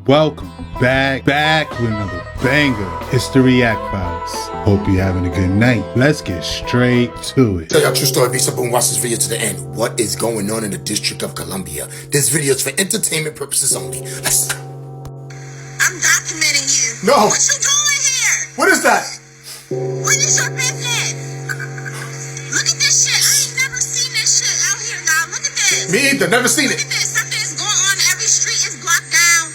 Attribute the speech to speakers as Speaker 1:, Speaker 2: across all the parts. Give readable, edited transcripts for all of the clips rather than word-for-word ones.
Speaker 1: Welcome back with another banger. It's the React Files. Hope you're having a good night. Let's get straight to it.
Speaker 2: Tell y'all true story, be simple and watch this video to the end. What is going on in the District of Columbia? This video is for entertainment purposes only. Let's go.
Speaker 3: I'm documenting you.
Speaker 2: No.
Speaker 3: What you doing here?
Speaker 2: What is that?
Speaker 3: What is your business? Look at this shit. I ain't never seen this shit out here, y'all. Look at this.
Speaker 2: Me either, never seen
Speaker 3: Look
Speaker 2: it.
Speaker 3: at this. Something is going on. Every street is blocked down.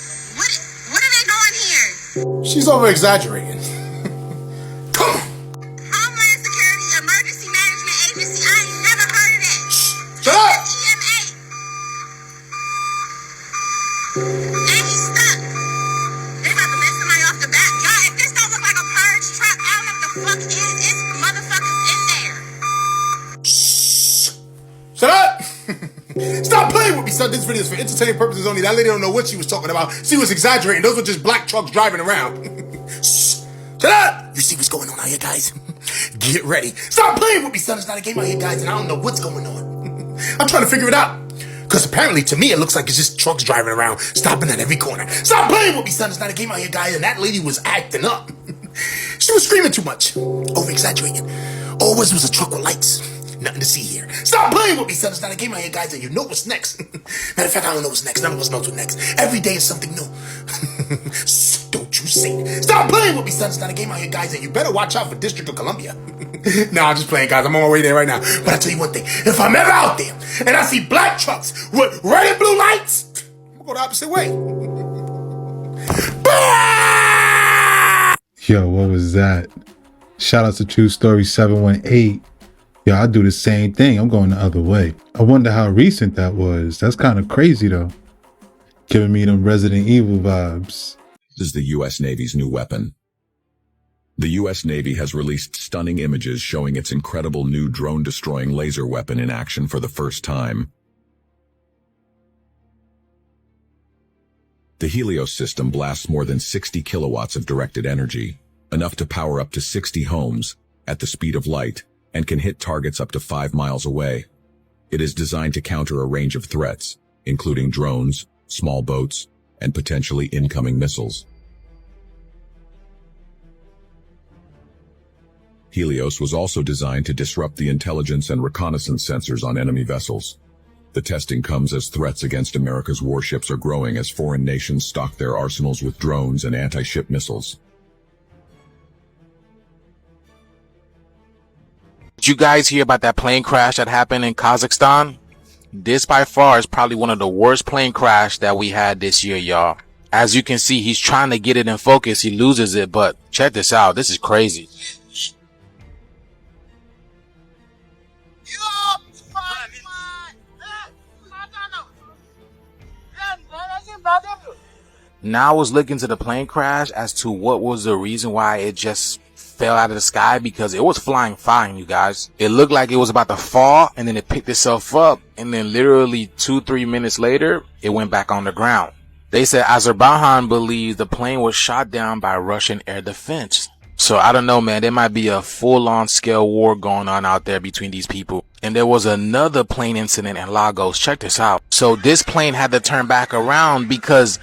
Speaker 3: What are they doing here?
Speaker 2: She's over exaggerating. Come on.
Speaker 3: Homeland Security Emergency Management Agency. I ain't never heard of that.
Speaker 2: Shut up.
Speaker 3: EMA. And he's stuck. They about to let somebody off the back. Y'all, if this don't look like a purge trap, I don't know what the fuck is motherfuckers in there.
Speaker 2: Shut up. Stop playing with me, son. This video is for entertainment purposes only. That lady don't know what she was talking about. She was exaggerating. Those were just black trucks driving around. Shut up. You see what's going on out here, guys? Get ready. Stop playing with me, son. It's not a game out here, guys, and I don't know what's going on. I'm trying to figure it out. Because apparently, to me, it looks like it's just trucks driving around, stopping at every corner. Stop playing with me, son. It's not a game out here, guys, and that lady was acting up. She was screaming too much. Over-exaggerating. All it was a truck with lights. Nothing to see here. Stop playing with me, son. It's not a game out here, guys, and you know what's next. Matter of fact, I don't know what's next. None of us knows what's next. Every day is something new. Don't you say it. Stop playing with me, son. It's not a game out here, guys, and you better watch out for District of Columbia. Nah, I'm just playing, guys. I'm on my way there right now. But I tell you one thing. If I'm ever out there and I see black trucks with red and blue lights, I'm going to go the opposite way.
Speaker 1: Yo, what was that? Shout out to True Story 718. Yo, I do the same thing. I'm going the other way. I wonder how recent that was. That's kind of crazy, though. Giving me them Resident Evil vibes.
Speaker 4: This is the U.S. Navy's new weapon. The U.S. Navy has released stunning images showing its incredible new drone-destroying laser weapon in action for the first time. The Helios system blasts more than 60 kilowatts of directed energy, enough to power up to 60 homes at the speed of light, and can hit targets up to 5 miles away. It is designed to counter a range of threats, including drones, small boats, and potentially incoming missiles. Helios was also designed to disrupt the intelligence and reconnaissance sensors on enemy vessels. The testing comes as threats against America's warships are growing as foreign nations stock their arsenals with drones and anti-ship missiles.
Speaker 5: Did you guys hear about that plane crash that happened in Kazakhstan? This by far is probably one of the worst plane crash that we had this year, y'all. As you can see, he's trying to get it in focus. He loses it, but check this out. This is crazy. Now I was looking to the plane crash as to what was the reason why it just fell out of the sky, because it was flying fine, you guys. It looked like it was about to fall, and then it picked itself up, and then literally 2-3 minutes later, it went back on the ground. They said Azerbaijan believes the plane was shot down by Russian air defense. So I don't know, man. There might be a full-on scale war going on out there between these people. And there was another plane incident in Lagos. Check this out. So this plane had to turn back around because,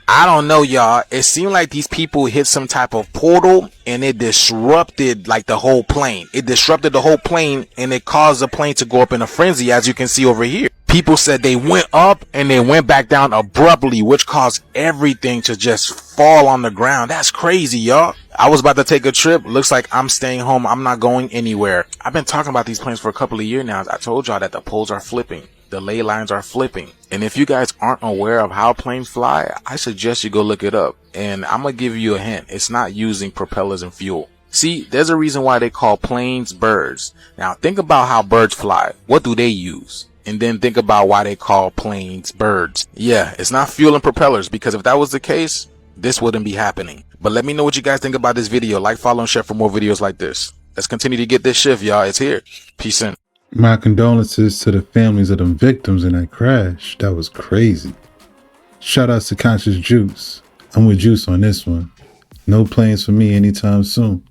Speaker 5: I don't know, y'all, it seemed like these people hit some type of portal and it disrupted like the whole plane. It disrupted the whole plane and it caused the plane to go up in a frenzy, as you can see over here. People said they went up and they went back down abruptly, which caused everything to just fall on the ground. That's crazy, y'all. I was about to take a trip. Looks like I'm staying home. I'm not going anywhere. I've been talking about these planes for a couple of years now. I told y'all that the poles are flipping. The ley lines are flipping. And if you guys aren't aware of how planes fly, I suggest you go look it up. And I'm going to give you a hint. It's not using propellers and fuel. See, there's a reason why they call planes birds. Now think about how birds fly. What do they use? And then think about why they call planes birds. Yeah, it's not fuel and propellers, because if that was the case, this wouldn't be happening. But let me know what you guys think about this video. Like, follow, and share for more videos like this. Let's continue to get this shift, y'all. It's here. Peace in.
Speaker 1: My condolences to the families of them victims in that crash. That was crazy. Shout out to Conscious Juice. I'm with Juice on this one. No planes for me anytime soon.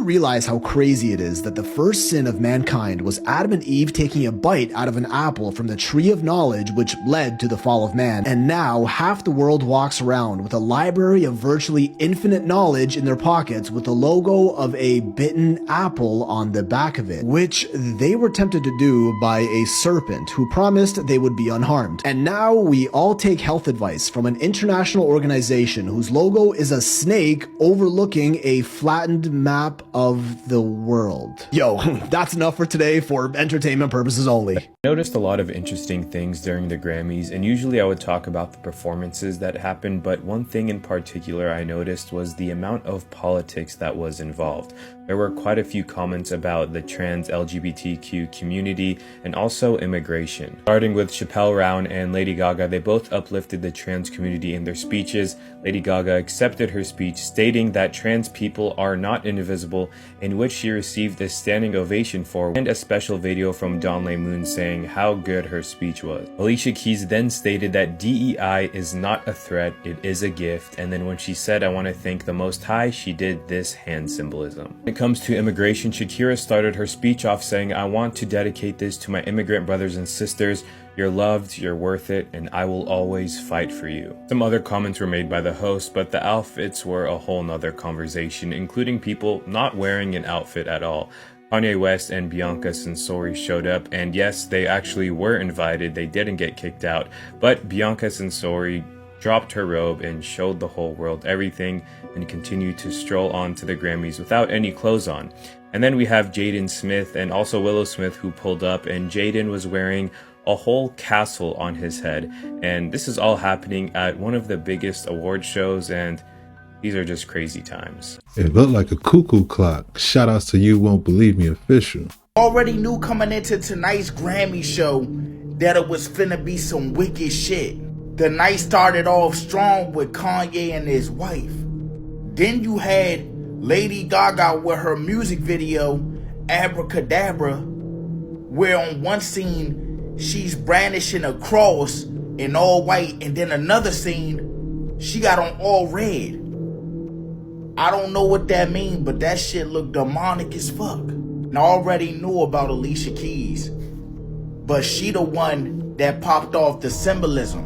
Speaker 6: realize how crazy it is that the first sin of mankind was Adam and Eve taking a bite out of an apple from the tree of knowledge, which led to the fall of man. And now half the world walks around with a library of virtually infinite knowledge in their pockets with the logo of a bitten apple on the back of it, which they were tempted to do by a serpent who promised they would be unharmed. And now we all take health advice from an international organization whose logo is a snake overlooking a flattened map of the world. Yo, that's enough for today for entertainment purposes only.
Speaker 7: I noticed a lot of interesting things during the Grammys, and usually I would talk about the performances that happened, but one thing in particular I noticed was the amount of politics that was involved. There were quite a few comments about the trans LGBTQ community and also immigration. Starting with Chappelle Round and Lady Gaga, they both uplifted the trans community in their speeches. Lady Gaga accepted her speech, stating that trans people are not indivisible, in which she received a standing ovation for, and a special video from Don Moon saying how good her speech was. Alicia Keys then stated that DEI is not a threat, it is a gift, and then when she said, "I want to thank the Most High," she did this hand symbolism. When it comes to immigration, Shakira started her speech off saying, "I want to dedicate this to my immigrant brothers and sisters. You're loved, you're worth it, and I will always fight for you." Some other comments were made by the host, but the outfits were a whole nother conversation, including people not wearing an outfit at all. Kanye West and Bianca Censori showed up, and yes, they actually were invited, they didn't get kicked out, but Bianca Censori dropped her robe and showed the whole world everything and continued to stroll on to the Grammys without any clothes on. And then we have Jaden Smith and also Willow Smith who pulled up, and Jaden was wearing a whole castle on his head, and this is all happening at one of the biggest award shows, and these are just crazy times.
Speaker 1: It looked like a cuckoo clock. Shout outs to You Won't Believe Me official.
Speaker 8: Already knew coming into tonight's Grammy show that it was finna be some wicked shit. The night started off strong with Kanye and his wife. Then you had Lady Gaga with her music video, Abracadabra, where on one scene she's brandishing a cross in all white, and then another scene she got on all red. I don't know what that means, but that shit looked demonic as fuck. And I already knew about Alicia Keys, but she the one that popped off the symbolism,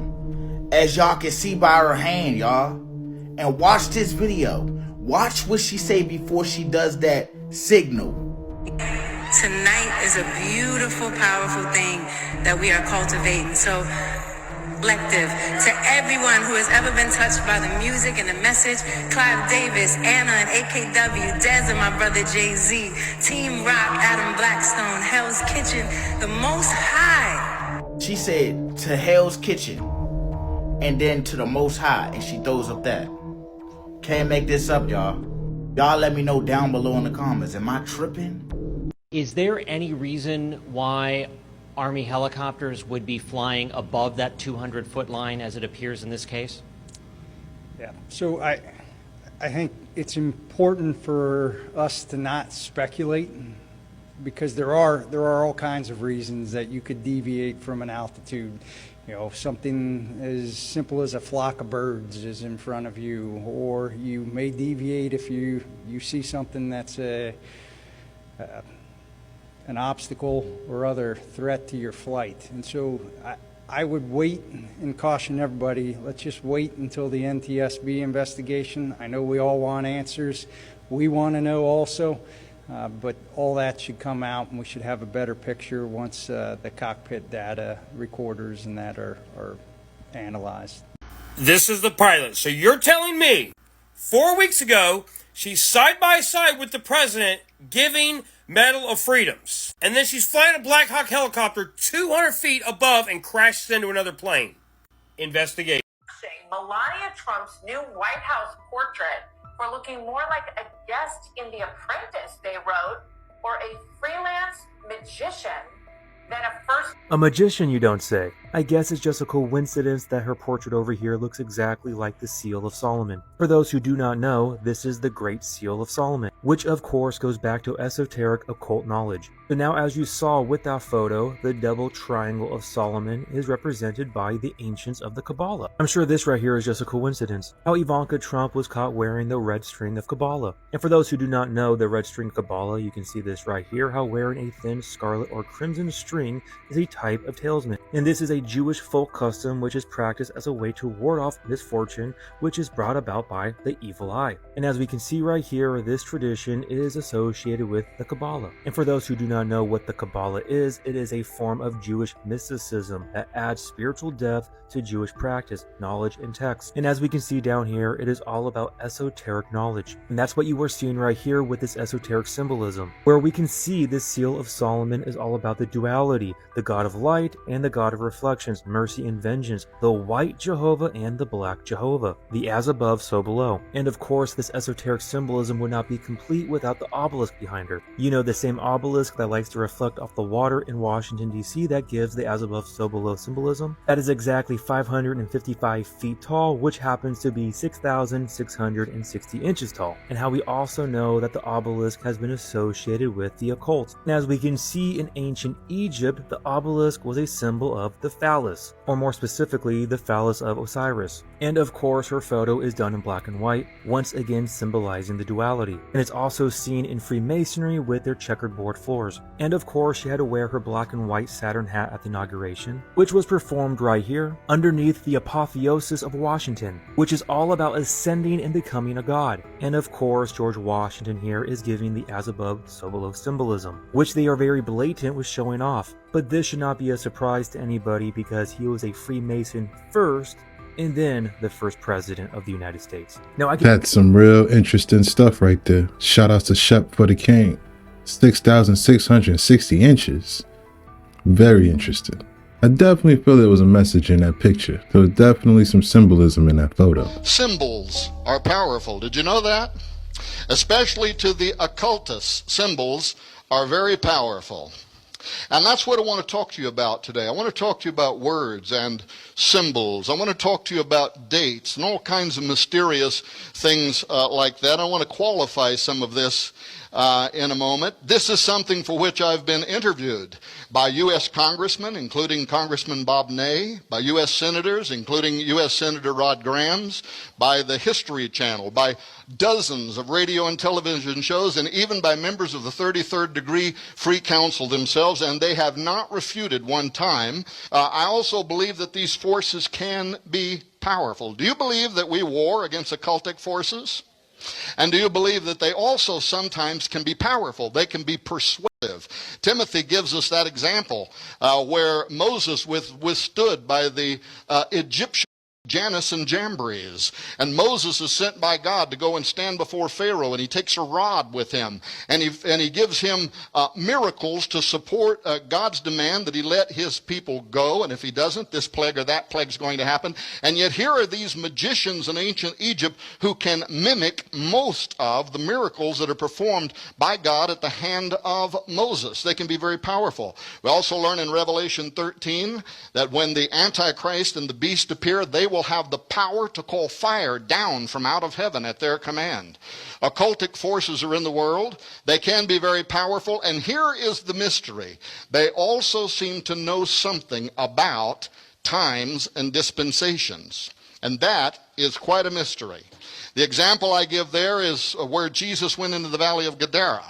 Speaker 8: as y'all can see by her hand, y'all. And watch this video. Watch what she say before she does that signal.
Speaker 3: Tonight is a beautiful, powerful thing that we are cultivating. So, collective, to everyone who has ever been touched by the music and the message, Clive Davis, Anna and AKW, Dez and my brother Jay-Z, Team Rock, Adam Blackstone, Hell's Kitchen, the Most High.
Speaker 8: She said to Hell's Kitchen, and then to the Most High, and she throws up that. Can't make this up, y'all. Y'all let me know down below in the comments. Am I tripping?
Speaker 9: Is there any reason why Army helicopters would be flying above that 200-foot line as it appears in this case?
Speaker 10: Yeah, so I think it's important for us to not speculate, because there are all kinds of reasons that you could deviate from an altitude. You know, something as simple as a flock of birds is in front of you, or you may deviate if you see something that's an obstacle or other threat to your flight. And so I would wait and caution everybody, let's just wait until the NTSB investigation. I know we all want answers. We want to know also. But all that should come out, and we should have a better picture once the cockpit data recorders and that are analyzed.
Speaker 11: This is the pilot. So you're telling me 4 weeks ago she's side by side with the president giving Medal of Freedoms, and then she's flying a Black Hawk helicopter 200 feet above and crashes into another plane. Investigate.
Speaker 12: Melania Trump's new White House portrait for looking more like a guest in The Apprentice, they wrote, or a freelance magician than a first...
Speaker 13: A magician, you don't say. I guess it's just a coincidence that her portrait over here looks exactly like the Seal of Solomon. For those who do not know, this is the Great Seal of Solomon, which of course goes back to esoteric occult knowledge. So now, as you saw with that photo, the double triangle of Solomon is represented by the ancients of the Kabbalah. I'm sure this right here is just a coincidence, how Ivanka Trump was caught wearing the red string of Kabbalah. And for those who do not know the red string Kabbalah, you can see this right here, how wearing a thin scarlet or crimson string is a type of talisman. And this is a Jewish folk custom which is practiced as a way to ward off misfortune which is brought about by the evil eye. And as we can see right here, this tradition is associated with the Kabbalah. And for those who do not know what the Kabbalah is, it is a form of Jewish mysticism that adds spiritual depth to Jewish practice, knowledge, and text. And as we can see down here, it is all about esoteric knowledge. And that's what you are seeing right here with this esoteric symbolism, where we can see this Seal of Solomon is all about the duality, the God of light and the God of reflections, mercy and vengeance, the white Jehovah and the black Jehovah, the as above, so below. And of course, this esoteric symbolism would not be complete without the obelisk behind her. You know, the same obelisk that likes to reflect off the water in Washington, D.C. that gives the as above, so below symbolism. That is exactly 555 feet tall, which happens to be 6,660 inches tall. And how we also know that the obelisk has been associated with the occult. And as we can see in ancient Egypt, the obelisk was a symbol of the phallus, or more specifically, the phallus of Osiris. And of course, her photo is done in black and white, once again symbolizing the duality. And it's also seen in Freemasonry with their checkered board floors. And of course, she had to wear her black and white Saturn hat at the inauguration, which was performed right here, underneath the apotheosis of Washington, which is all about ascending and becoming a god. And of course, George Washington here is giving the as above, so below symbolism, which they are very blatant with showing off. But this should not be a surprise to anybody because he was a Freemason first, and then the first president of the United States. Now,
Speaker 1: That's some real interesting stuff right there. Shout out to Shep for the King. 6,660 inches. Very interesting. I definitely feel there was a message in that picture. There was definitely some symbolism in that photo.
Speaker 14: Symbols are powerful. Did you know that? Especially to the occultists, symbols are very powerful. And that's what I want to talk to you about today. I want to talk to you about words and symbols. I want to talk to you about dates and all kinds of mysterious things like that. I want to qualify some of this in a moment. This is something for which I've been interviewed by U.S. congressmen, including Congressman Bob Ney, by U.S. senators, including U.S. Senator Rod Grams, by the History Channel, by dozens of radio and television shows, and even by members of the 33rd Degree Free Council themselves, and they have not refuted one time. I also believe that these forces can be powerful. Do you believe that we war against occultic forces? And do you believe that they also sometimes can be powerful? They can be persuasive. Timothy gives us that example where Moses withstood by the Egyptian Jannes and Jambres, and Moses is sent by God to go and stand before Pharaoh, and he takes a rod with him, and he gives him miracles to support God's demand that he let his people go, and if he doesn't, this plague or that plague is going to happen. And yet here are these magicians in ancient Egypt who can mimic most of the miracles that are performed by God at the hand of Moses. They can be very powerful. We also learn in Revelation 13 that when the Antichrist and the beast appear, they will have the power to call fire down from out of heaven at their command. Occultic forces are in the world. They can be very powerful. And here is the mystery. They also seem to know something about times and dispensations. And that is quite a mystery. The example I give there is where Jesus went into the valley of Gadara.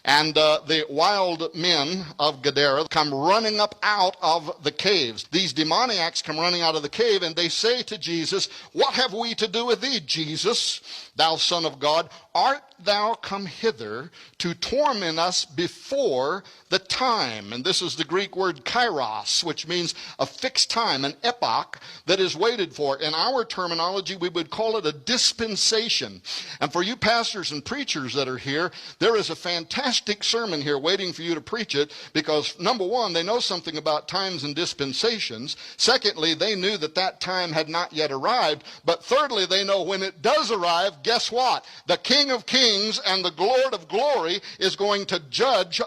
Speaker 14: And the wild men of Gadara come running up out of the caves. These demoniacs come running out of the cave, and they say to Jesus, "What have we to do with thee, Jesus, thou Son of God? Art thou come hither to torment us before the time?" And this is the Greek word kairos, which means a fixed time, an epoch that is waited for. In our terminology, we would call it a dispensation. And for you pastors and preachers that are here, there is a fantastic sermon here waiting for you to preach it, because number one, they know something about times and dispensations. Secondly, they knew that that time had not yet arrived. But thirdly, they know when it does arrive, guess what? The king King of Kings and the Lord of Glory is going to judge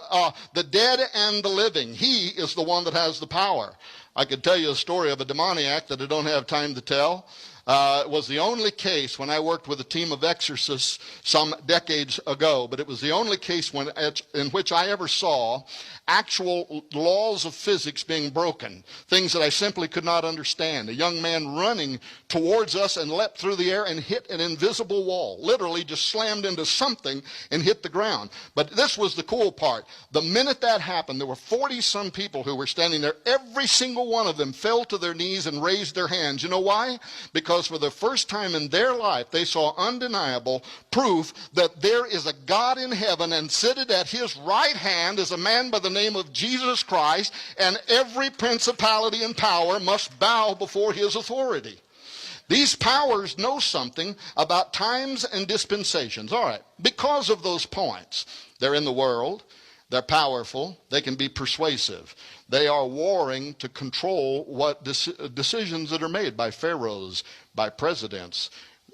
Speaker 14: the dead and the living. He is the one that has the power. I could tell you a story of a demoniac that I don't have time to tell. It was the only case when I worked with a team of exorcists some decades ago, but it was the only case in which I ever saw actual laws of physics being broken, things that I simply could not understand. A young man running towards us and leapt through the air and hit an invisible wall, literally just slammed into something and hit the ground. But this was the cool part. The minute that happened, there were 40-some people who were standing there. Every single one of them fell to their knees and raised their hands. You know why? Because for the first time in their life, they saw undeniable proof that there is a God in heaven, and seated at his right hand is a man by the name of Jesus Christ, and every principality and power must bow before his authority. These powers know something about times and dispensations. All right, because of those points, they're in the world, they're powerful, they can be persuasive. They are warring to control what decisions that are made by pharaohs, by presidents.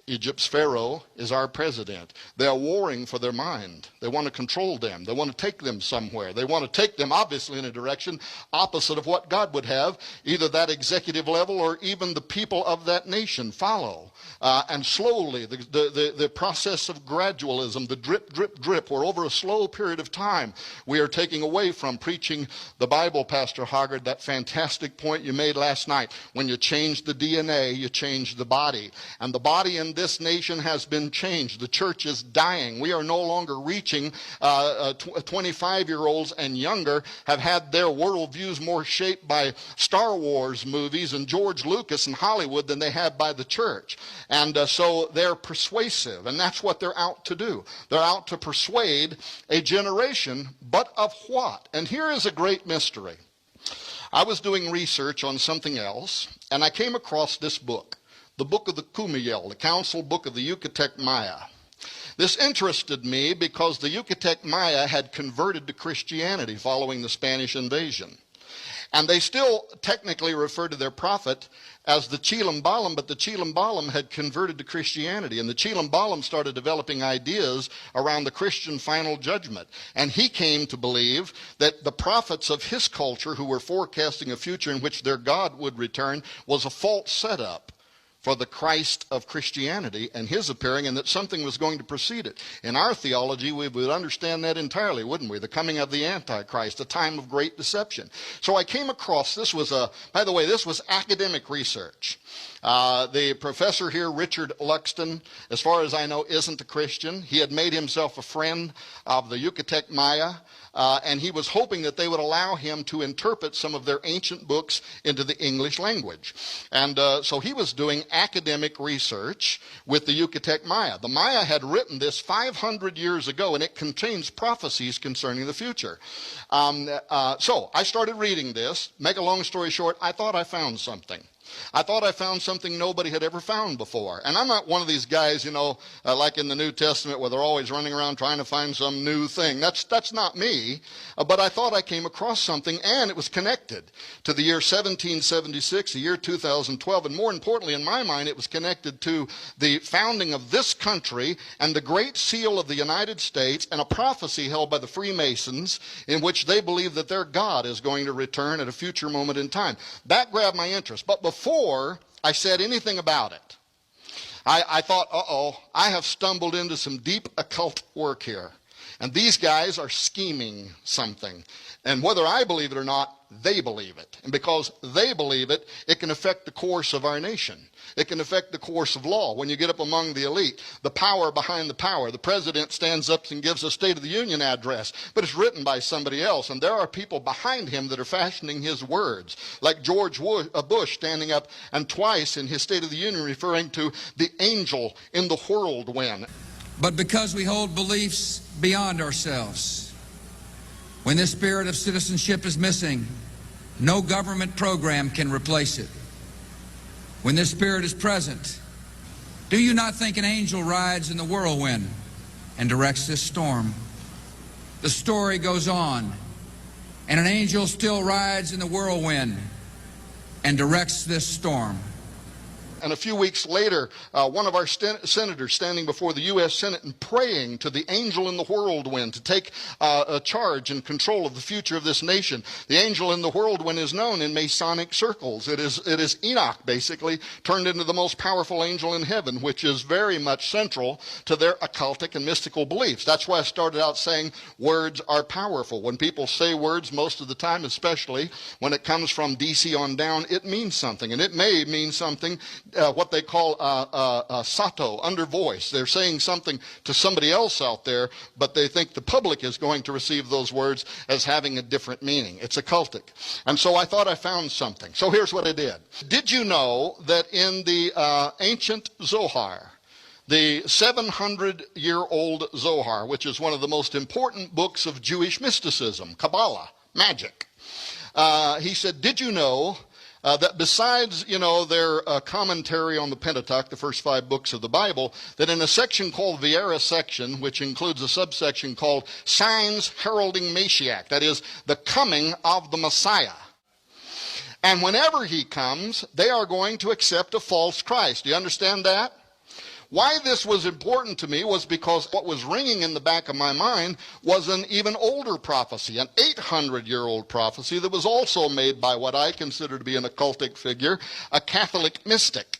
Speaker 14: Egypt's Pharaoh is our president. They are warring for their mind. They want to control them. They want to take them somewhere. They want to take them, obviously, in a direction opposite of what God would have, either that executive level or even the people of that nation follow. And slowly, the process of gradualism, the drip, drip, drip, where over a slow period of time, we are taking away from preaching the Bible, Pastor Hoggard, that fantastic point you made last night. When you change the DNA, you change the body. And the body in this nation has been changed. The church is dying. We are no longer reaching 25-year-olds and younger have had their worldviews more shaped by Star Wars movies and George Lucas and Hollywood than they have by the church. And so they're persuasive, and that's what they're out to do. They're out to persuade a generation, but of what? And here is a great mystery. I was doing research on something else, and I came across this book. The book of the Kumeyael, the council book of the Yucatec Maya. This interested me because the Yucatec Maya had converted to Christianity following the Spanish invasion. And they still technically refer to their prophet as the Chilambalam, but the Chilambalam had converted to Christianity. And the Chilambalam started developing ideas around the Christian final judgment. And he came to believe that the prophets of his culture, who were forecasting a future in which their God would return, was a false setup for the Christ of Christianity and his appearing, and that something was going to precede it. In our theology, we would understand that entirely, wouldn't we? The coming of the Antichrist, a time of great deception. So I came across, this was academic research. The professor here, Richard Luxton, as far as I know, isn't a Christian. He had made himself a friend of the Yucatec Maya, and he was hoping that they would allow him to interpret some of their ancient books into the English language. And so he was doing academic research with the Yucatec Maya. The Maya had written this 500 years ago, and it contains prophecies concerning the future. So I started reading this. Make a long story short, I thought I found something. I thought I found something nobody had ever found before. And I'm not one of these guys, like in the New Testament where they're always running around trying to find some new thing. That's not me. But I thought I came across something, and it was connected to the year 1776, the year 2012. And more importantly, in my mind, it was connected to the founding of this country and the Great Seal of the United States, and a prophecy held by the Freemasons in which they believe that their God is going to return at a future moment in time. That grabbed my interest. But before I said anything about it, I thought, I have stumbled into some deep occult work here. And these guys are scheming something. And whether I believe it or not, they believe it. And because they believe it, it can affect the course of our nation. It can affect the course of law. When you get up among the elite, the power behind the power. The president stands up and gives a State of the Union address, but it's written by somebody else. And there are people behind him that are fashioning his words, like George Bush standing up and twice in his State of the Union referring to the angel in the whirlwind.
Speaker 15: But because we hold beliefs beyond ourselves, when this spirit of citizenship is missing, no government program can replace it. When this spirit is present, do you not think an angel rides in the whirlwind and directs this storm? The story goes on, and an angel still rides in the whirlwind and directs this storm.
Speaker 14: And a few weeks later, one of our senators standing before the U.S. Senate and praying to the angel in the whirlwind to take charge and control of the future of this nation. The angel in the whirlwind is known in Masonic circles. It is Enoch, basically, turned into the most powerful angel in heaven, which is very much central to their occultic and mystical beliefs. That's why I started out saying words are powerful. When people say words, most of the time, especially when it comes from DC on down, it means something. And it may mean something, what they call sato, under voice. They're saying something to somebody else out there, but they think the public is going to receive those words as having a different meaning. It's occultic. And so I thought I found something. So here's what I did. Did you know that in the ancient Zohar, the 700-year-old Zohar, which is one of the most important books of Jewish mysticism, Kabbalah, magic, he said, did you know that besides, their commentary on the Pentateuch, the first 5 books of the Bible, that in a section called Viera section, which includes a subsection called Signs Heralding Mashiach, that is, the coming of the Messiah. And whenever he comes, they are going to accept a false Christ. Do you understand that? Why this was important to me was because what was ringing in the back of my mind was an even older prophecy, an 800-year-old prophecy that was also made by what I consider to be an occultic figure, a Catholic mystic.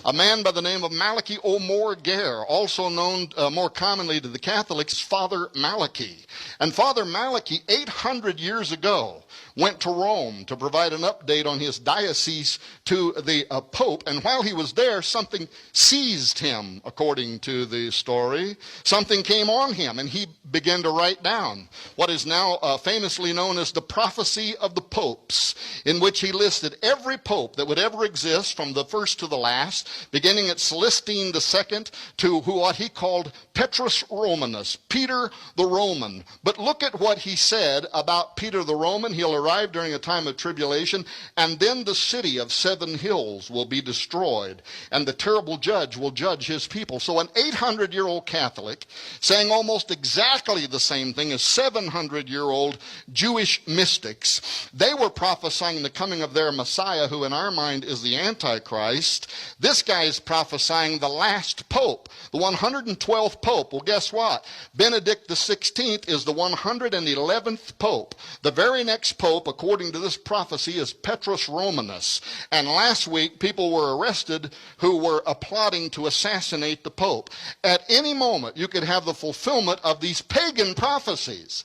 Speaker 14: A man by the name of Malachi O'More Gare, also known more commonly to the Catholics, Father Malachi. And Father Malachi, 800 years ago, went to Rome to provide an update on his diocese to the Pope. And while he was there, something seized him, according to the story. Something came on him, and he began to write down what is now famously known as the Prophecy of the Popes, in which he listed every pope that would ever exist from the first to the last, beginning at Celestine II to what he called Petrus Romanus, Peter the Roman. But look at what he said about Peter the Roman. He'll arrive during a time of tribulation, and then the city of 7 hills will be destroyed, and the terrible judge will judge his people. So an 800-year-old Catholic saying almost exactly the same thing as 700-year-old Jewish mystics. They were prophesying the coming of their Messiah, who in our mind is the Antichrist. This guy is prophesying the last pope, the 112th pope. Well, guess what? Benedict XVI is the 111th pope. The very next pope, according to this prophecy, is Petrus Romanus. And last week, people were arrested who were plotting to assassinate the pope. At any moment, you could have the fulfillment of these pagan prophecies.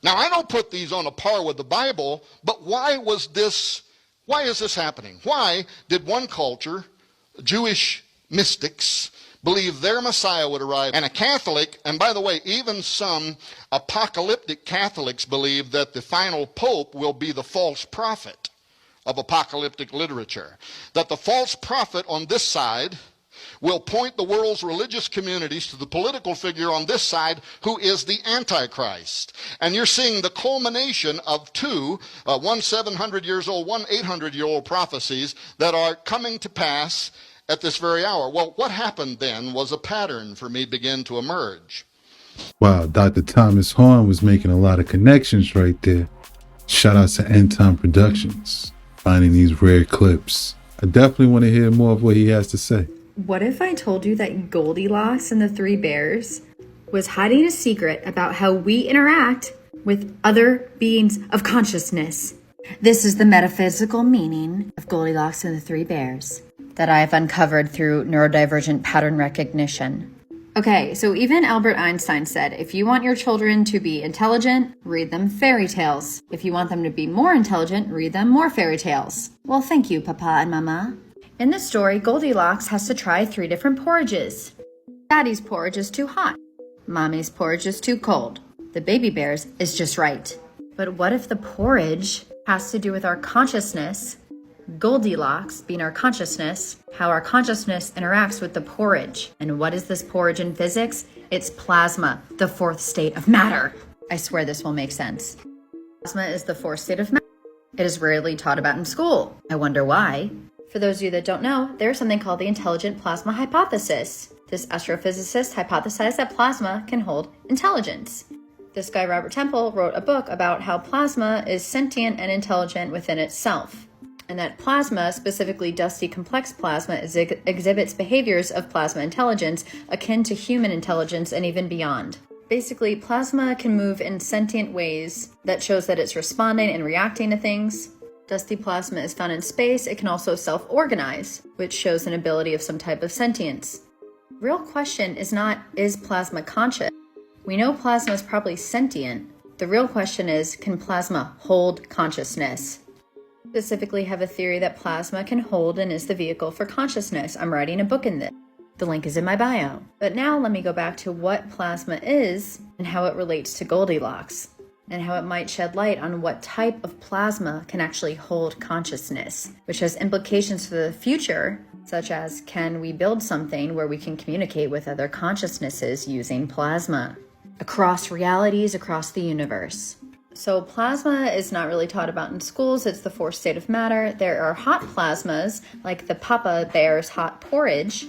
Speaker 14: Now, I don't put these on a par with the Bible, but why is this happening? Why did one culture, Jewish mystics, believe their Messiah would arrive, and a Catholic, and by the way, even some apocalyptic Catholics believe that the final pope will be the false prophet of apocalyptic literature, that the false prophet on this side will point the world's religious communities to the political figure on this side who is the Antichrist. And you're seeing the culmination of two, one 700 years old, one 800-year-old prophecies that are coming to pass at this very hour. Well, what happened then was a pattern for me began to emerge.
Speaker 1: Wow, Dr. Thomas Horn was making a lot of connections right there. Shout out to End Time Productions, finding these rare clips. I definitely want to hear more of what he has to say.
Speaker 16: What if I told you that Goldilocks and the Three Bears was hiding a secret about how we interact with other beings of consciousness? This is the metaphysical meaning of Goldilocks and the Three Bears that I have uncovered through neurodivergent pattern recognition. Okay, so even Albert Einstein said, if you want your children to be intelligent, read them fairy tales. If you want them to be more intelligent, read them more fairy tales. Well, thank you, Papa and Mama. In this story, Goldilocks has to try 3 different porridges. Daddy's porridge is too hot. Mommy's porridge is too cold. The baby bear's is just right. But what if the porridge has to do with our consciousness? Goldilocks being our consciousness, how our consciousness interacts with the porridge. And what is this porridge in physics? It's plasma, the 4th state of matter. I swear this will make sense. Plasma is the 4th state of matter. It is rarely taught about in school. I wonder why. For those of you that don't know, there's something called the intelligent plasma hypothesis. This astrophysicist hypothesized that plasma can hold intelligence. This guy, Robert Temple, wrote a book about how plasma is sentient and intelligent within itself. and that plasma, specifically dusty complex plasma, exhibits behaviors of plasma intelligence akin to human intelligence and even beyond. Basically, plasma can move in sentient ways that shows that it's responding and reacting to things. Dusty plasma is found in space. It can also self-organize, which shows an ability of some type of sentience. Real question is not, is plasma conscious? We know plasma is probably sentient. The real question is, can plasma hold consciousness? Specifically have a theory that plasma can hold and is the vehicle for consciousness. I'm writing a book in this. The link is in my bio. But now let me go back to what plasma is and how it relates to Goldilocks, and how it might shed light on what type of plasma can actually hold consciousness, which has implications for the future, such as, can we build something where we can communicate with other consciousnesses using plasma across realities, across the universe? So plasma is not really taught about in schools. It's the fourth state of matter. There are hot plasmas, like the Papa Bear's hot porridge.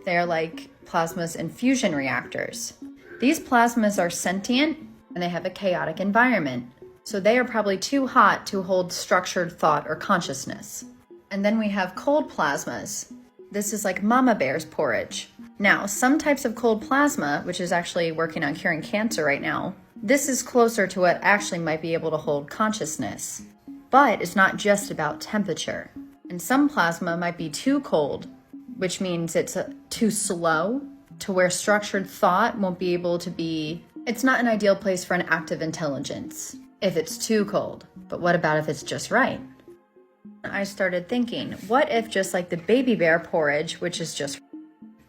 Speaker 16: They're like plasmas in fusion reactors. These plasmas are sentient and they have a chaotic environment. So they are probably too hot to hold structured thought or consciousness. And then we have cold plasmas. This is like Mama Bear's porridge. Now, some types of cold plasma, which is actually working on curing cancer right now, this is closer to what actually might be able to hold consciousness. But it's not just about temperature. And some plasma might be too cold, which means it's too slow to where structured thought won't be able to be. It's not an ideal place for an active intelligence if it's too cold. But what about if it's just right? I started thinking, what if just like the baby bear porridge, which is just,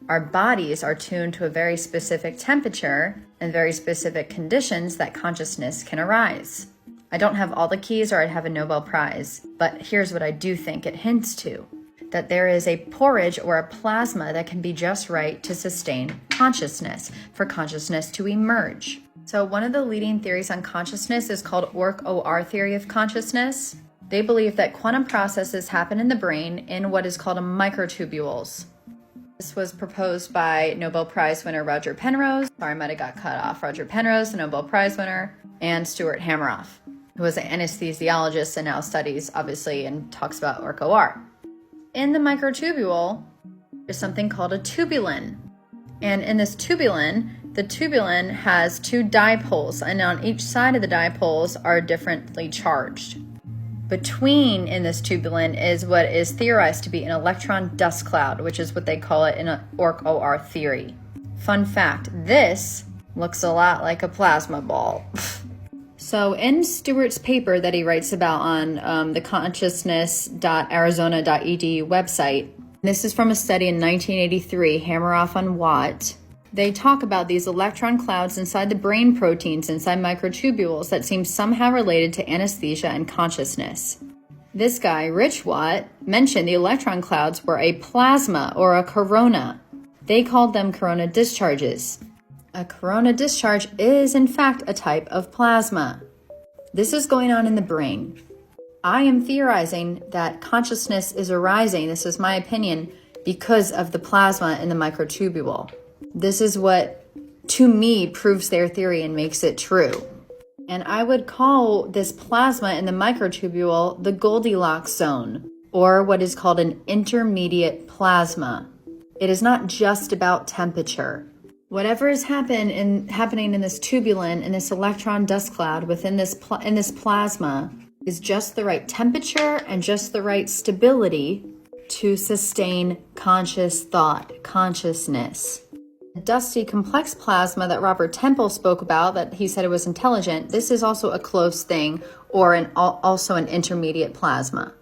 Speaker 16: our bodies are tuned to a very specific temperature and very specific conditions that consciousness can arise. I don't have all the keys or I'd have a Nobel Prize, but here's what I do think it hints to. That there is a porridge or a plasma that can be just right to sustain consciousness, for consciousness to emerge. So one of the leading theories on consciousness is called OR theory of consciousness. They believe that quantum processes happen in the brain in what is called microtubules. This was proposed by Nobel Prize winner Roger Penrose. Sorry, I might have got cut off. Roger Penrose, the Nobel Prize winner, and Stuart Hameroff, who was an anesthesiologist and now studies, obviously, and talks about OR. In the microtubule, there's something called a tubulin. And in this tubulin, the tubulin has two dipoles, and on each side of the dipoles are differently charged. Between in this tubulin is what is theorized to be an electron dust cloud, which is what they call it in OR theory. Fun fact, this looks a lot like a plasma ball. So in Stewart's paper that he writes about on the consciousness.arizona.edu website, this is from a study in 1983, Hameroff on Watt, they talk about these electron clouds inside the brain proteins inside microtubules that seem somehow related to anesthesia and consciousness. This guy, Rich Watt, mentioned the electron clouds were a plasma or a corona. They called them corona discharges. A corona discharge is, in fact, a type of plasma. This is going on in the brain. I am theorizing that consciousness is arising, this is my opinion, because of the plasma in the microtubule. This is what, to me, proves their theory and makes it true. And I would call this plasma in the microtubule the Goldilocks zone, or what is called an intermediate plasma. It is not just about temperature. Whatever is happening in this tubulin, in this electron dust cloud within this plasma, is just the right temperature and just the right stability to sustain conscious thought, consciousness. The dusty complex plasma that Robert Temple spoke about, that he said it was intelligent, this is also a close thing, or also an intermediate plasma.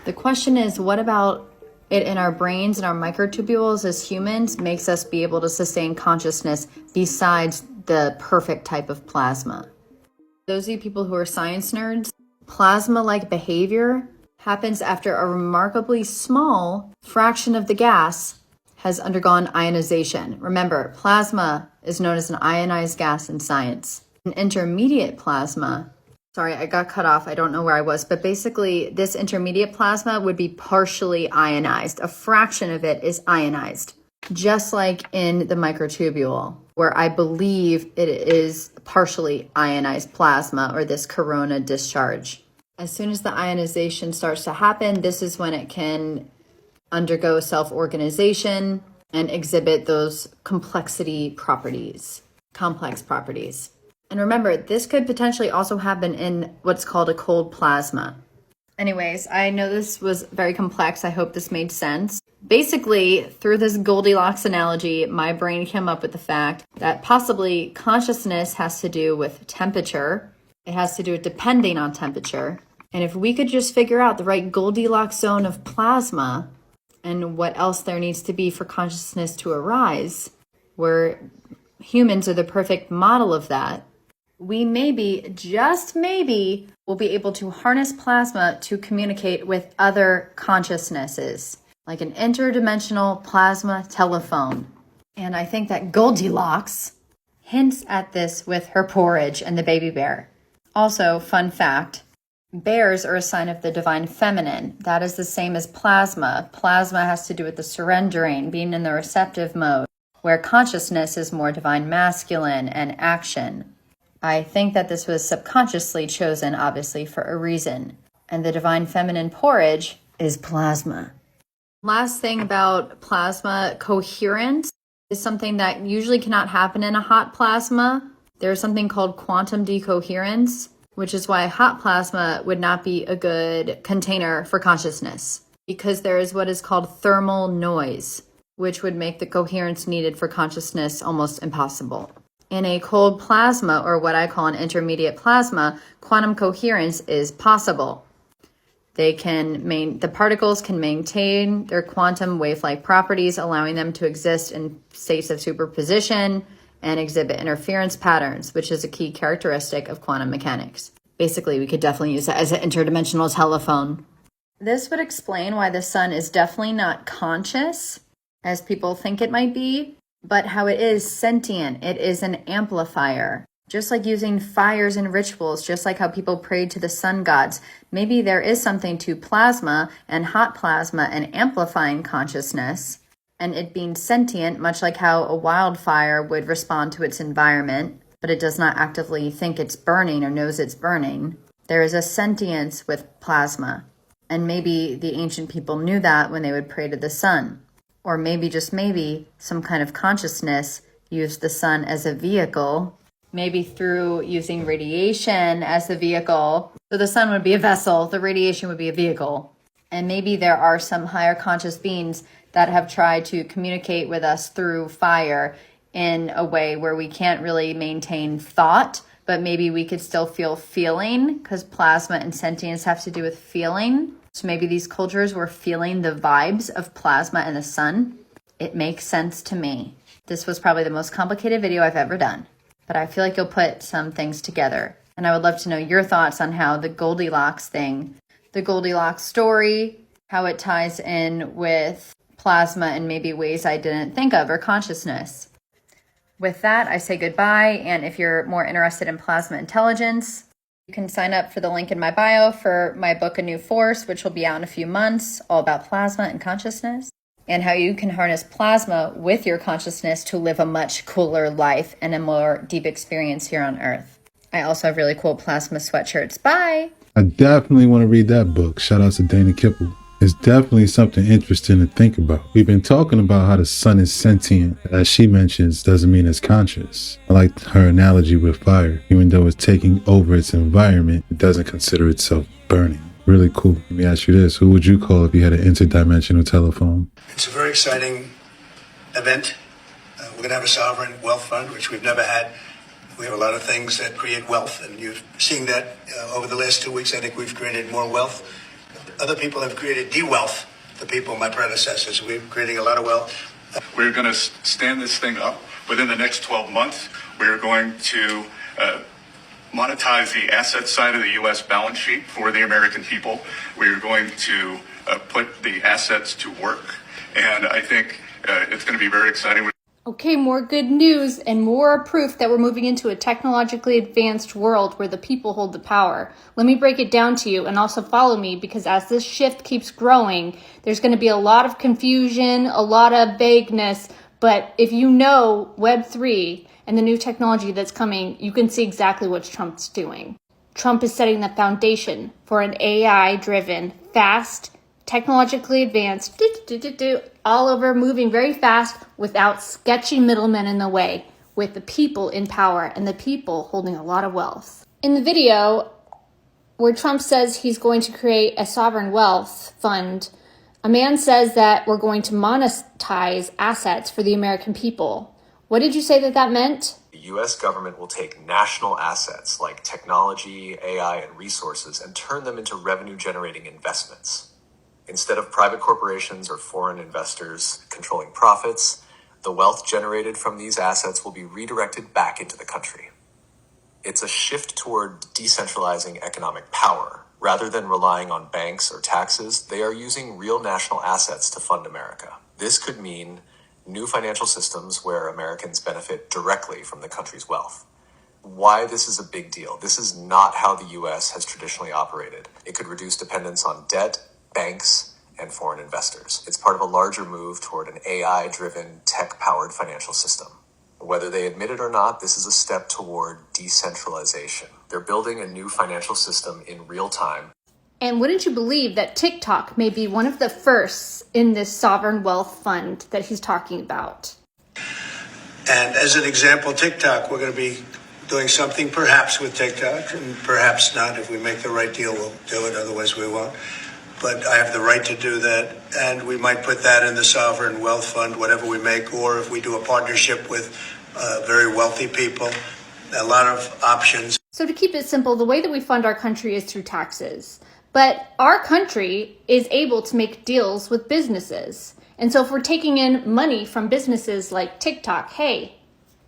Speaker 16: The question is, what about it in our brains and our microtubules as humans makes us be able to sustain consciousness besides the perfect type of plasma? Those of you people who are science nerds, plasma-like behavior happens after a remarkably small fraction of the gas has undergone ionization. Remember, plasma is known as an ionized gas in science. An intermediate plasma, sorry, I got cut off. I don't know where I was, but basically this intermediate plasma would be partially ionized. A fraction of it is ionized, just like in the microtubule, where I believe it is partially ionized plasma or this corona discharge. As soon as the ionization starts to happen, this is when it can undergo self-organization and exhibit those complex properties. And remember, this could potentially also happen in what's called a cold plasma. Anyways, I know this was very complex. I hope this made sense. Basically, through this Goldilocks analogy, my brain came up with the fact that possibly consciousness has to do with temperature. It has to do with depending on temperature. And if we could just figure out the right Goldilocks zone of plasma and what else there needs to be for consciousness to arise, where humans are the perfect model of that, we maybe, just maybe, will be able to harness plasma to communicate with other consciousnesses, like an interdimensional plasma telephone. And I think that Goldilocks hints at this with her porridge and the baby bear. Also, fun fact, bears are a sign of the divine feminine. That is the same as plasma. Plasma has to do with the surrendering, being in the receptive mode, where consciousness is more divine masculine and action. I think that this was subconsciously chosen, obviously, for a reason. And the divine feminine porridge is plasma. Last thing about plasma coherence is something that usually cannot happen in a hot plasma. There's something called quantum decoherence, which is why hot plasma would not be a good container for consciousness, because there is what is called thermal noise, which would make the coherence needed for consciousness almost impossible. In a cold plasma, or what I call an intermediate plasma, quantum coherence is possible. The particles can maintain their quantum wave-like properties, allowing them to exist in states of superposition and exhibit interference patterns, which is a key characteristic of quantum mechanics. Basically, we could definitely use it as an interdimensional telephone. This would explain why the sun is definitely not conscious, as people think it might be, but how it is sentient. It is an amplifier. Just like using fires and rituals, just like how people prayed to the sun gods, maybe there is something to plasma and hot plasma and amplifying consciousness, and it being sentient, much like how a wildfire would respond to its environment, but it does not actively think it's burning or knows it's burning. There is a sentience with plasma, and maybe the ancient people knew that when they would pray to the sun. Or maybe, just maybe, some kind of consciousness used the sun as a vehicle, maybe through using radiation as the vehicle. So the sun would be a vessel, the radiation would be a vehicle. And maybe there are some higher conscious beings that have tried to communicate with us through fire in a way where we can't really maintain thought, but maybe we could still feel feeling, because plasma and sentience have to do with feeling. So maybe these cultures were feeling the vibes of plasma and the sun. It makes sense to me. This was probably the most complicated video I've ever done, but I feel like you'll put some things together. And I would love to know your thoughts on how the Goldilocks thing, the Goldilocks story, how it ties in with plasma and maybe ways I didn't think of, or consciousness. With that, I say goodbye. And if you're more interested in plasma intelligence, you can sign up for the link in my bio for my book, A New Force, which will be out in a few months, all about plasma and consciousness, and how you can harness plasma with your consciousness to live a much cooler life and a more deep experience here on Earth. I also have really cool plasma sweatshirts. Bye!
Speaker 1: I definitely want to read that book. Shout out to Dana Kipple. It's definitely something interesting to think about. We've been talking about how the sun is sentient. As she mentions, doesn't mean it's conscious. I like her analogy with fire. Even though it's taking over its environment, it doesn't consider itself burning. Really cool. Let me ask you this. Who would you call if you had an interdimensional telephone?
Speaker 17: It's a very exciting event. We're going to have a sovereign wealth fund, which we've never had. We have a lot of things that create wealth, and you've seen that over the last 2 weeks. I think we've created more wealth. Other people have created de-wealth, the people, my predecessors. We're creating a lot of wealth.
Speaker 18: We're going to stand this thing up within the next 12 months. We're going to monetize the asset side of the U.S. balance sheet for the American people. We're going to put the assets to work. And I think it's going to be very exciting.
Speaker 19: Okay, more good news and more proof that we're moving into a technologically advanced world where the people hold the power. Let me break it down to you, and also follow me, because as this shift keeps growing, there's going to be a lot of confusion, a lot of vagueness, but if you know Web3 and the new technology that's coming, you can see exactly what Trump's doing. Trump is setting the foundation for an AI-driven, fast, technologically advanced, all over, moving very fast without sketchy middlemen in the way, with the people in power and the people holding a lot of wealth. In the video where Trump says he's going to create a sovereign wealth fund, a man says that we're going to monetize assets for the American people. What did you say that meant?
Speaker 20: The U.S. government will take national assets like technology, AI, and resources and turn them into revenue-generating investments. Instead of private corporations or foreign investors controlling profits, the wealth generated from these assets will be redirected back into the country. It's a shift toward decentralizing economic power. Rather than relying on banks or taxes, they are using real national assets to fund America. This could mean new financial systems where Americans benefit directly from the country's wealth. Why this is a big deal. This is not how the U.S. has traditionally operated. It could reduce dependence on debt, banks, and foreign investors. It's part of a larger move toward an AI-driven, tech-powered financial system. Whether they admit it or not, this is a step toward decentralization. They're building a new financial system in real time.
Speaker 19: And wouldn't you believe that TikTok may be one of the firsts in this sovereign wealth fund that he's talking about?
Speaker 17: And as an example, TikTok, we're going to be doing something perhaps with TikTok, and perhaps not. If we make the right deal, we'll do it. Otherwise, we won't. But I have the right to do that, and we might put that in the sovereign wealth fund, whatever we make, or if we do a partnership with very wealthy people, a lot of options.
Speaker 19: So to keep it simple, the way that we fund our country is through taxes. But our country is able to make deals with businesses. And so if we're taking in money from businesses like TikTok, hey,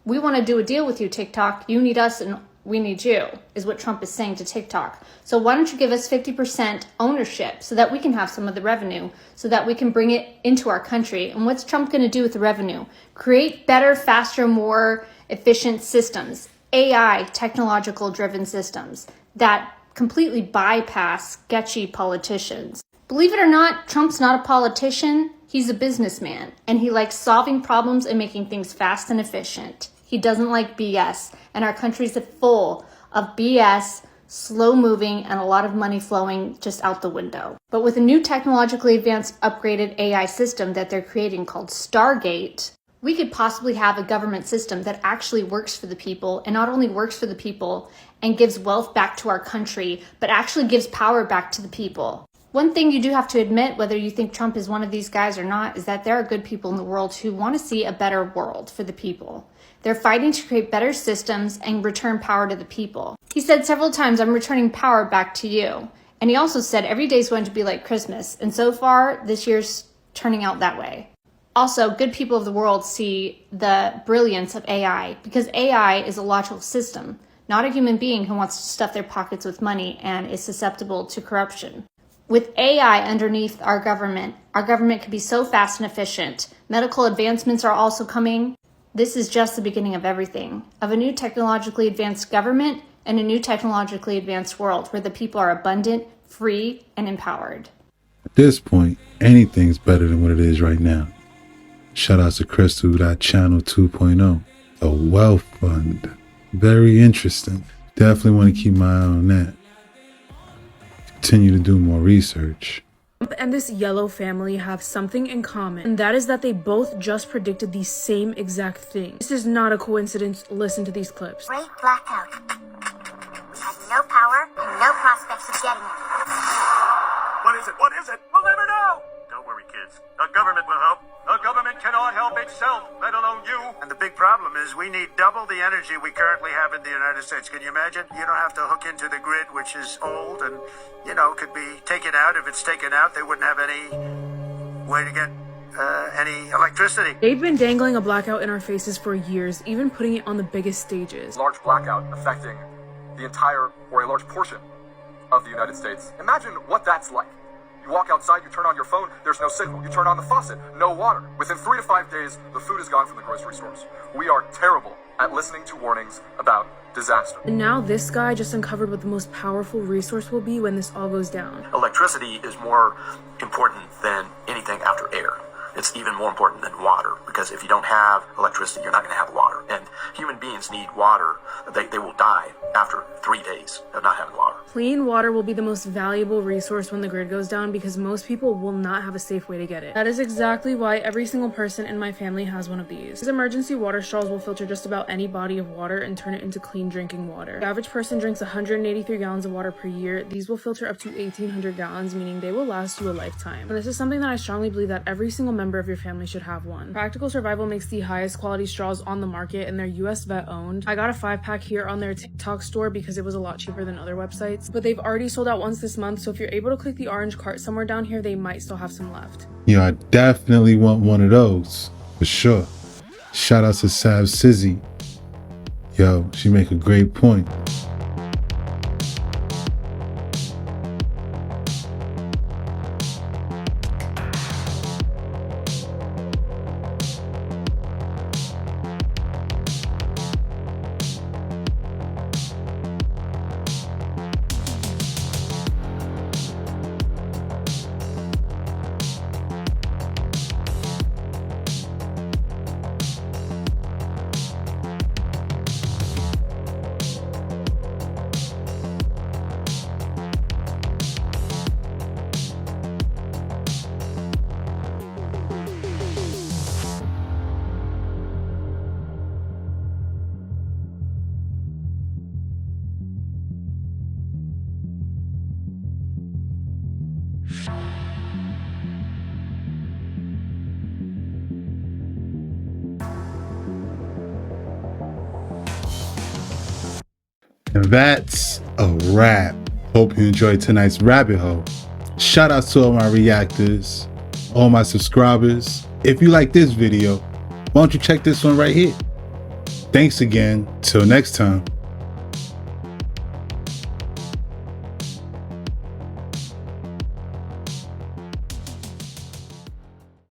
Speaker 19: we want to do a deal with you, TikTok. You need us and we need you, is what Trump is saying to TikTok. So why don't you give us 50% ownership so that we can have some of the revenue, so that we can bring it into our country? And what's Trump going to do with the revenue? Create better, faster, more efficient systems, AI, technological driven systems that completely bypass sketchy politicians. Believe it or not, Trump's not a politician. He's a businessman, and he likes solving problems and making things fast and efficient. He doesn't like BS, and our country's full of BS, slow moving, and a lot of money flowing just out the window. But with a new technologically advanced upgraded AI system that they're creating called Stargate, we could possibly have a government system that actually works for the people, and not only works for the people and gives wealth back to our country, but actually gives power back to the people. One thing you do have to admit, whether you think Trump is one of these guys or not, is that there are good people in the world who want to see a better world for the people. They're fighting to create better systems and return power to the people. He said several times, I'm returning power back to you. And he also said every day is going to be like Christmas. And so far, this year's turning out that way. Also, good people of the world see the brilliance of AI, because AI is a logical system, not a human being who wants to stuff their pockets with money and is susceptible to corruption. With AI underneath our government can be so fast and efficient. Medical advancements are also coming. This is just the beginning of everything, of a new technologically advanced government and a new technologically advanced world where the people are abundant, free, and empowered.
Speaker 1: At this point, anything's better than what it is right now. Shout out to Crystal, that channel 2.0. A wealth fund. Very interesting. Definitely want to keep my eye on that. Continue to do more research.
Speaker 21: Trump and this yellow family have something in common, and that is that they both just predicted the same exact thing. This is not a coincidence. Listen to these clips.
Speaker 22: Great blackout. We have no power and no prospects of getting it.
Speaker 23: What is it? What is it? We'll never know! Don't worry, kids. The government will help. The government cannot help itself, let alone you.
Speaker 24: And the big problem is we need double the energy we currently have in the United States. Can you imagine? You don't have to hook into the grid, which is old and, could be taken out. If it's taken out, they wouldn't have any way to get any electricity.
Speaker 21: They've been dangling a blackout in our faces for years, even putting it on the biggest stages.
Speaker 25: Large blackout affecting the entire or a large portion of the United States. Imagine what that's like. You walk outside, you turn on your phone, there's no signal. You turn on the faucet, no water. Within 3 to 5 days, the food is gone from the grocery stores. We are terrible at listening to warnings about disaster.
Speaker 21: And now this guy just uncovered what the most powerful resource will be when this all goes down.
Speaker 23: Electricity is more important than anything after air.
Speaker 2: it's even more important than water, because if you don't have electricity, you're not going to have water. And human beings need water. They will die after 3 days of not having water.
Speaker 21: Clean water will be the most valuable resource when the grid goes down because most people will not have a safe way to get it. That is exactly why every single person in my family has one of these. These emergency water straws will filter just about any body of water and turn it into clean drinking water. The average person drinks 183 gallons of water per year. These will filter up to 1,800 gallons, meaning they will last you a lifetime. And this is something that I strongly believe that every single member of your family should have one. Practical Survival makes the highest quality straws on the market, and they're US vet owned. I got a 5-pack here on their TikTok store because it was a lot cheaper than other websites, but they've already sold out once this month, so if you're able to click the orange cart somewhere down here, they might still have some left.
Speaker 1: Yeah, I definitely want one of those, for sure. Shout out to Sav Sizzy. Yo, she make a great point. And that's a wrap. Hope you enjoyed tonight's rabbit hole. Shout out to all my reactors, all my subscribers. If you like this video, why don't you check this one right here? Thanks again. Till next time.